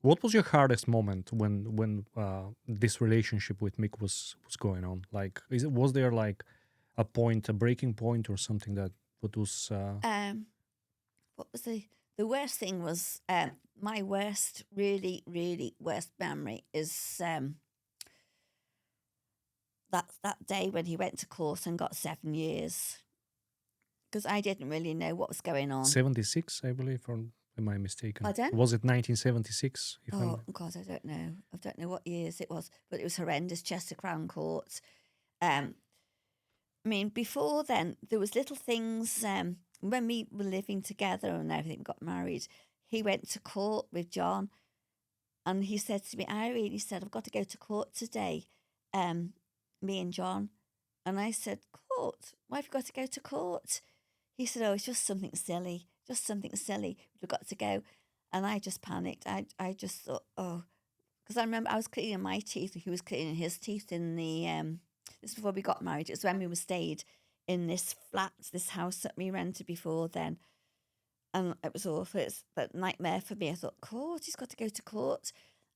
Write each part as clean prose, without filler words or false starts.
What was your hardest moment when this relationship with Mick was going on? Like, was there like a point, a breaking point, or something that was? Um, what was the worst thing was my worst, really, really worst memory is that day when he went to court and got 7 years because I didn't really know what was going on. 76, I believe, or am I mistaken? Pardon? Was it 1976? If Oh I'm God, I don't know. I don't know what years it was, but it was horrendous. Chester Crown Court. Um, I mean, before then, there was little things. When we were living together and everything, got married, he went to court with John, and he said to me, Irene, he said, I've got to go to court today, me and John. And I said, court? Why have you got to go to court? He said, oh, it's just something silly, just something silly. We've got to go. And I just panicked. I just thought, oh, because I remember I was cleaning my teeth. He was cleaning his teeth in the, this is before we got married. It was when we were stayed in this flat, this house that we rented before then. And it was awful. It's a nightmare for me. I thought, court, he's got to go to court.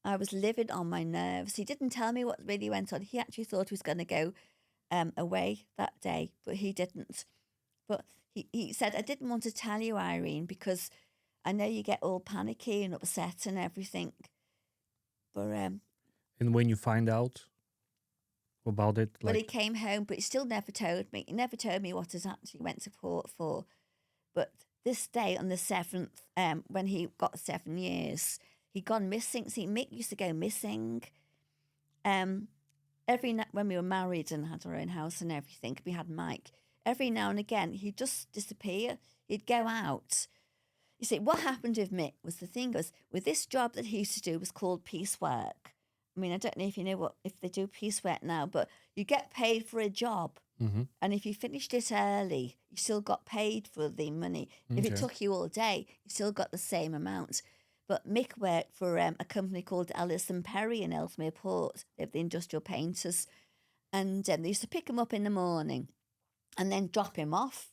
I was living on my nerves. He didn't tell me what really went on. He actually thought he was going to go away that day, but he didn't. But he said, I didn't want to tell you, Irene, because I know you get all panicky and upset and everything. But and when you find out about it, he like came home, but he still never told me. He never told me what he actually went to court for. But this day on the 7th, when he got 7 years, he'd gone missing. See, Mick used to go missing. Every night when we were married and had our own house and everything, we had Mike. Every now and again, he'd just disappear. He'd go out. You see, what happened with Mick was the thing was with this job that he used to do was called piecework. I mean, I don't know if you know what if they do piecework now, but you get paid for a job, mm-hmm. and if you finished it early, you still got paid for the money. If it Okay. took you all day, you still got the same amount. But Mick worked for a company called Ellison Perry in Ellesmere Port. They're the industrial painters, and they used to pick him up in the morning and then drop him off.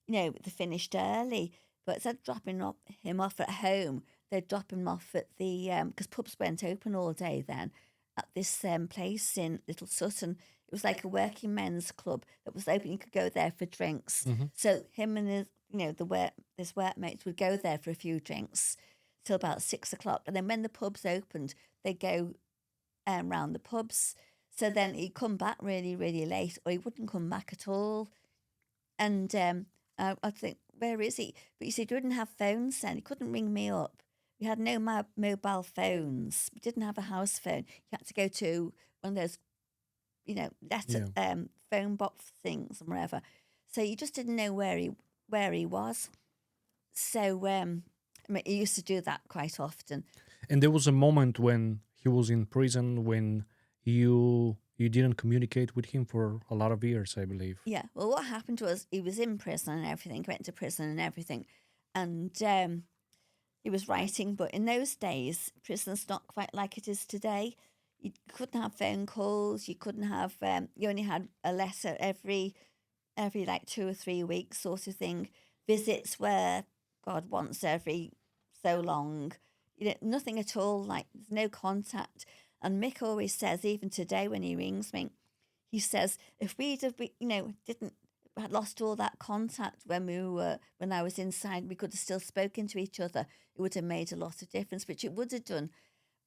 You know, they finished early, but instead of him off at home, they'd drop him off at the because pubs weren't open all day then. At this place in Little Sutton, it was like a working men's club that was open. You could go there for drinks. Mm-hmm. So him and his workmates would go there for a few drinks till about 6 o'clock, and then when the pubs opened, they'd go round the pubs. So then he'd come back really, really late, or he wouldn't come back at all. And I'd think, where is he? But you see, he didn't have phones then. He couldn't ring me up. We had no mobile phones. We didn't have a house phone. You had to go to one of those, letter Yeah. phone box things and wherever. So you just didn't know where he was. So I mean, he used to do that quite often. And there was a moment when he was in prison when you didn't communicate with him for a lot of years, I believe. Yeah. Well, what happened was he was in prison and everything. Went to prison and everything, and he was writing. But in those days, prison's not quite like it is today. You couldn't have phone calls. You couldn't have. You only had a letter every like 2 or 3 weeks, sort of thing. Visits were God once every so long. Nothing at all. Like there's no contact. And Mick always says, even today when he rings me, he says, if we'd have, didn't had lost all that contact when I was inside, we could have still spoken to each other. It would have made a lot of difference, which it would have done.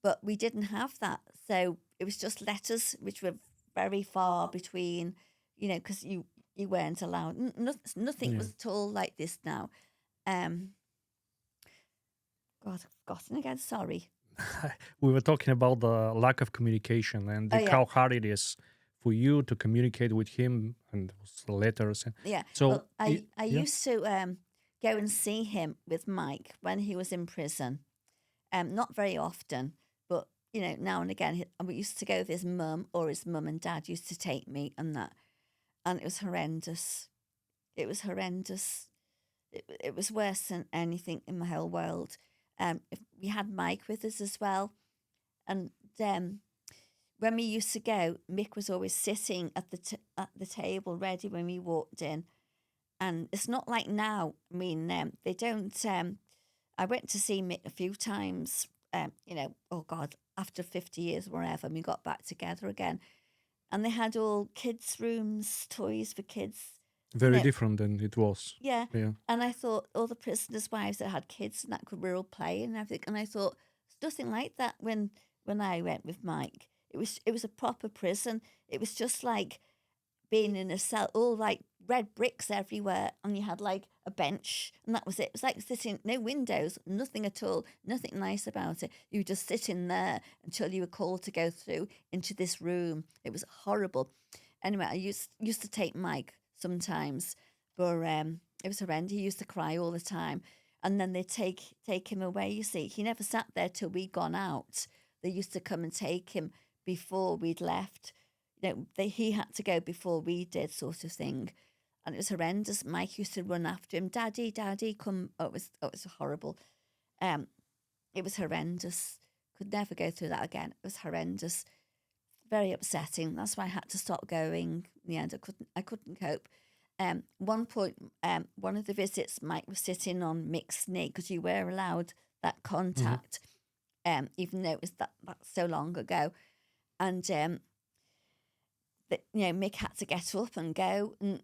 But we didn't have that, so it was just letters, which were very far between. Because you weren't allowed. Nothing Yeah. was at all like this now. Um, God, I've forgotten again. Sorry. We were talking about the lack of communication and Oh yeah, how hard it is for you to communicate with him and those letters. yeah. So, Well, I yeah. used to go and see him with Mike when he was in prison. Not very often, but now and again. We used to go with his mum, or his mum and dad used to take me, and that, and it was horrendous. It was horrendous. It was worse than anything in the whole world. If we had Mike with us as well, and when we used to go, Mick was always sitting at the table ready when we walked in, and it's not like now. I mean, they don't. I went to see Mick a few times oh God, after 50 years, wherever, and we got back together again. And they had all kids' rooms, toys for kids, Very different than it was. yeah. Yeah. And I thought all the prisoners' wives that had kids and that could were all playing and everything. And I thought it's nothing like that when I went with Mike. It was a proper prison. It was just like being in a cell, all like red bricks everywhere, and you had like a bench, and that was it. It was like sitting, no windows, nothing at all, nothing nice about it. You were just sitting there until you were called to go through into this room. It was horrible. Anyway, I used to take Mike sometimes, but it was horrendous. He used to cry all the time, and then they take him away. You see, he never sat there till we'd gone out. They used to come and take him before we'd left. He had to go before we did, sort of thing, and it was horrendous. Mike used to run after him, "Daddy, Daddy, come!" Oh, it was horrible. It was horrendous. Could never go through that again. It was horrendous, very upsetting. That's why I had to stop going. In the end, I couldn't cope. One point, one of the visits, Mike was sitting on Mick's knee because you were allowed that contact, even though it was that so long ago, and Mick had to get up and go, and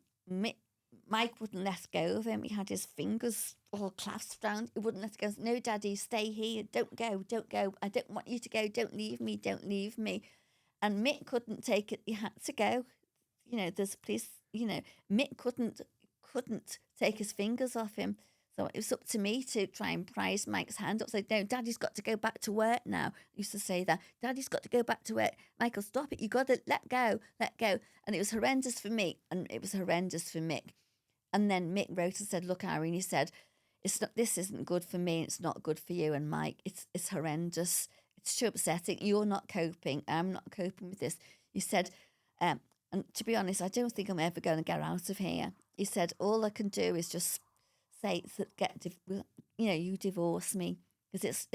Mike wouldn't let go of him. He had his fingers all clasped round. He wouldn't let go. No, Daddy, stay here. Don't go. Don't go. I don't want you to go. Don't leave me. Don't leave me. And Mick couldn't take it. He had to go. There's police. Mick couldn't take his fingers off him. So it was up to me to try and prise Mike's hand up. Say, no, Daddy's got to go back to work now. I used to say that. Daddy's got to go back to work. Michael, stop it. You got to let go. And it was horrendous for me, and it was horrendous for Mick. And then Mick wrote and said, look, Irene, he said, this isn't good for me. It's not good for you and Mike. It's horrendous. It's too upsetting. You're not coping. I'm not coping with this. He said, and to be honest, I don't think I'm ever going to get out of here. He said, all I can do is just say, you divorce me, because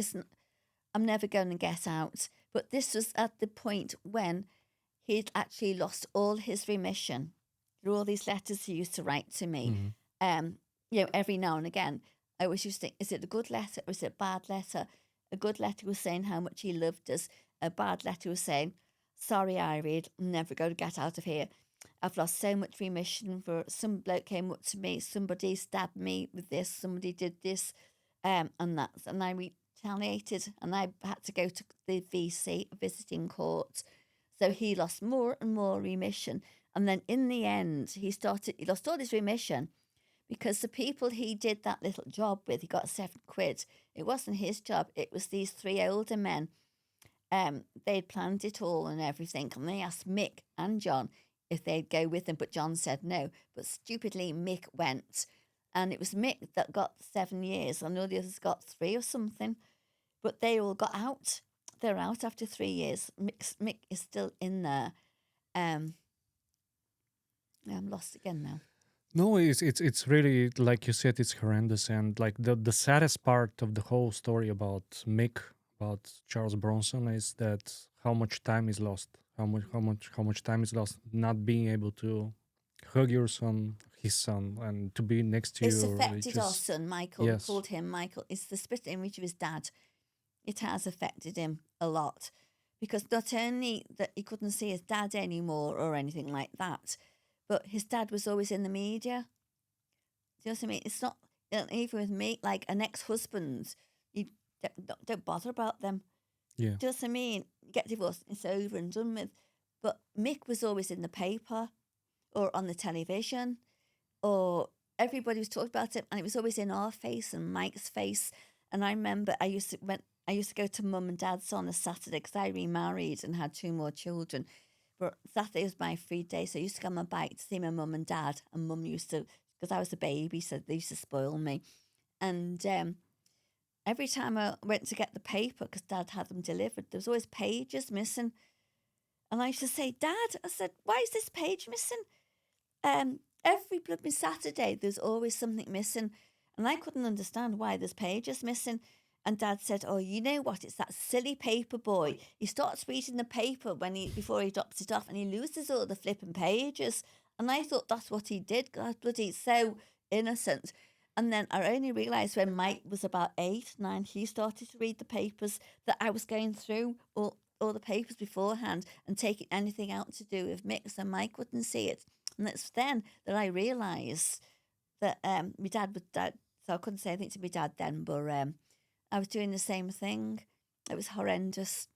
I'm never going to get out. But this was at the point when he'd actually lost all his remission through all these letters he used to write to me. Every now and again, I always used to think, is it a good letter or is it a bad letter? A good letter was saying how much he loved us. A bad letter was saying, sorry, Irene, I'm never going to get out of here. I've lost so much remission. For some bloke came up to me, somebody stabbed me with this, somebody did this, and that, and I retaliated, and I had to go to the VC, visiting court. So he lost more and more remission, and then in the end, he lost all his remission because the people he did that little job with, he got £7. It wasn't his job; it was these 3 older men. They'd planned it all and everything, and they asked Mick and John if they'd go with him, but John said no. But stupidly, Mick went, and it was Mick that got 7 years. I know the others got 3 or something, but they all got out. They're out after 3 years. Mick is still in there. I'm lost again now. No, it's really, like you said, it's horrendous, and like the saddest part of the whole story about Mick, about Charles Bronson, is that how much time is lost. How much time is lost not being able to hug your son, his son, and to be next to you. It's affected our son, Michael. Yes. We called him Michael. It's the split image of his dad. It has affected him a lot, because not only that he couldn't see his dad anymore or anything like that, but his dad was always in the media. Do you know what I mean? It's not, even with me, like an ex-husband, you don't bother about them. Yeah. Do you know what I mean? Get divorced, it's over and done with. But Mick was always in the paper or on the television, or everybody was talking about it, and it was always in our face and Mike's face. And I remember I used to go to mum and dad's on a Saturday because I remarried and had 2 more children. But Saturday was my free day, so I used to go on my bike to see my mum and dad. And mum used to, because I was a baby, so they used to spoil me. And every time I went to get the paper, because Dad had them delivered, there was always pages missing. And I used to say, Dad, I said, why is this page missing? Every bloody Saturday, there's always something missing. And I couldn't understand why there's pages missing. And Dad said, oh, you know what? It's that silly paper boy. He starts reading the paper before he drops it off, and he loses all the flipping pages. And I thought that's what he did. God, bloody so innocent. And then I only realised when Mike was about 8, 9, he started to read the papers that I was going through all the papers beforehand and taking anything out to do with Mick, so Mike wouldn't see it. And it's then that I realised that my dad would, so I couldn't say anything to my dad then, but I was doing the same thing. It was horrendous.